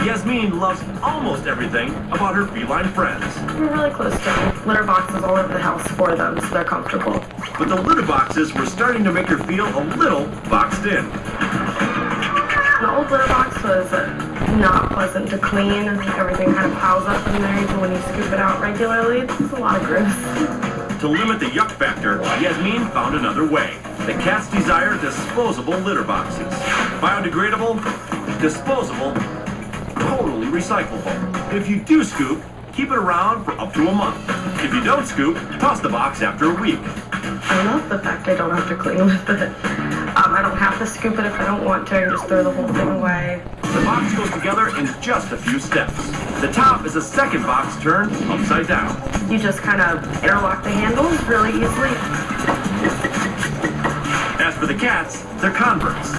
Yasmin loves almost everything about her feline friends. We're really close to them. Litter boxes all over the house for them, so they're comfortable. But the litter boxes were starting to make her feel a little boxed in. The old litter box was not pleasant to clean. Everything kind of piles up in there even when you scoop it out regularly. It's a lot of gross. To limit the yuck factor, Yasmin found another way. The cats desire disposable litter boxes. Biodegradable, disposable, totally recyclable. If you do scoop, keep it around for up to a month. If you don't scoop, toss the box after a week. I love the fact I don't have to clean with it. I don't have to scoop it if I don't want to. I can just throw the whole thing away. The box goes together in just a few steps. The top is a second box turned upside down. You just kind of interlock the handles really easily. As for the cats, they're converts.